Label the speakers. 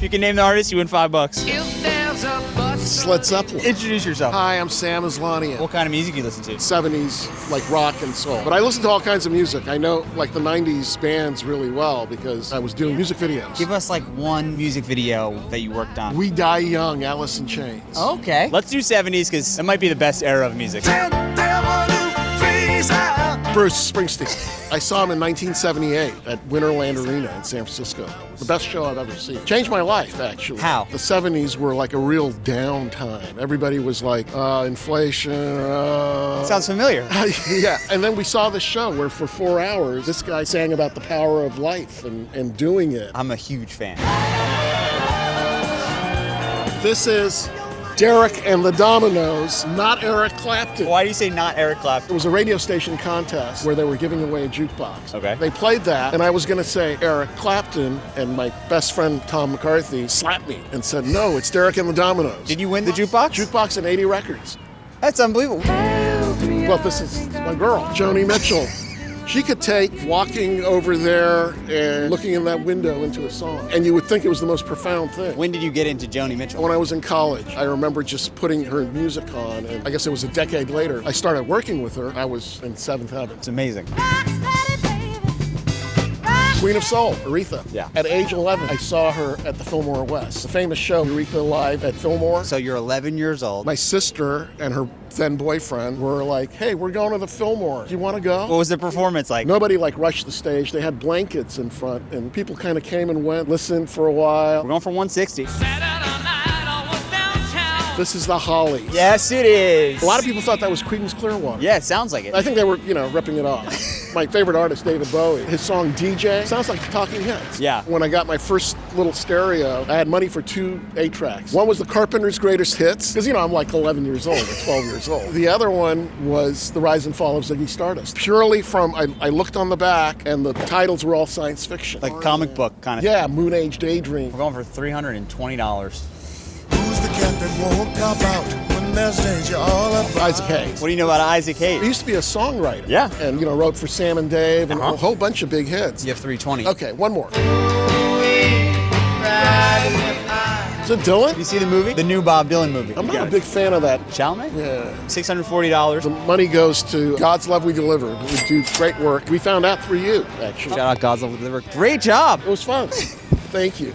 Speaker 1: you can name the artist, you win $5.
Speaker 2: Led Zeppelin.
Speaker 1: Introduce yourself.
Speaker 2: Hi, I'm Sam Islanian.
Speaker 1: What kind of music do you listen to?
Speaker 2: 70s, like rock and soul. But I listen to all kinds of music. I know like the 90s bands really well because I was doing music videos.
Speaker 1: Give us like one music video that you worked on.
Speaker 2: We Die Young, Alice in Chains.
Speaker 1: Okay. Let's do 70s because it might be the best era of music.
Speaker 2: Bruce Springsteen. I saw him in 1978 at Winterland Arena in San Francisco. The best show I've ever seen. Changed my life, actually.
Speaker 1: How?
Speaker 2: The 70s were like a real downtime. Everybody was like, inflation.
Speaker 1: Sounds familiar.
Speaker 2: Yeah, and then we saw this show where for 4 hours, this guy sang about the power of life and doing it.
Speaker 1: I'm a huge fan.
Speaker 2: This is Derek and the Dominoes, not Eric Clapton.
Speaker 1: Why do you say not Eric
Speaker 2: It
Speaker 1: Clapton?
Speaker 2: was a radio station contest where they were giving away a jukebox.
Speaker 1: Okay.
Speaker 2: They played that, and I was going to say Eric Clapton, and my best friend Tom McCarthy slapped me and said, no, it's Derek and the Dominoes.
Speaker 1: Did you win the jukebox?
Speaker 2: Jukebox and 80 records.
Speaker 1: That's unbelievable.
Speaker 2: Well, this is my girl, Joni Mitchell. She could take walking over there and looking in that window into a song, and you would think it was the most profound thing.
Speaker 1: When did you get into Joni Mitchell?
Speaker 2: When I was in college, I remember just putting her music on, and I guess it was a decade later, I started working with her. I was in seventh heaven.
Speaker 1: It's amazing.
Speaker 2: Queen of Soul, Aretha.
Speaker 1: Yeah.
Speaker 2: At age 11, I saw her at the Fillmore West, the famous show, Aretha Live at Fillmore.
Speaker 1: So you're 11 years old.
Speaker 2: My sister and her then boyfriend were like, hey, we're going to the Fillmore. Do you want to go?
Speaker 1: What was the performance like?
Speaker 2: Nobody rushed the stage. They had blankets in front, and people kind of came and went, listened for a while.
Speaker 1: We're going for 160.
Speaker 2: This is the Hollies.
Speaker 1: Yes, it is.
Speaker 2: A lot of people thought that was Creedence Clearwater.
Speaker 1: Yeah, it sounds like it.
Speaker 2: I think they were, ripping it off. My favorite artist, David Bowie, his song DJ sounds like the Talking Heads.
Speaker 1: Yeah.
Speaker 2: When I got my first little stereo, I had money for 2 8-tracks. One was the Carpenters' Greatest Hits, because, I'm like 11 years old or 12 years old. The other one was The Rise and Fall of Ziggy Stardust. Purely from, I looked on the back, and the titles were all science fiction.
Speaker 1: Like comic book kind of.
Speaker 2: Yeah, Moon Age Daydream.
Speaker 1: We're going for $320.
Speaker 3: Who's the cat that won't cop out when there's danger all about?
Speaker 2: Isaac Hayes.
Speaker 1: What do you know about Isaac
Speaker 2: He
Speaker 1: Hayes?
Speaker 2: used to be a songwriter.
Speaker 1: Yeah.
Speaker 2: And, wrote for Sam and Dave and a whole bunch of big hits.
Speaker 1: You have 320.
Speaker 2: Okay, one more. Is it Dylan?
Speaker 1: You see the movie? The new Bob Dylan movie.
Speaker 2: I'm not a big fan of that.
Speaker 1: Chalamet?
Speaker 2: Yeah.
Speaker 1: $640.
Speaker 2: The money goes to God's Love We Deliver. We do great work. We found out through you, actually.
Speaker 1: Shout out God's Love Deliver. Great job.
Speaker 2: It was fun. Thank you.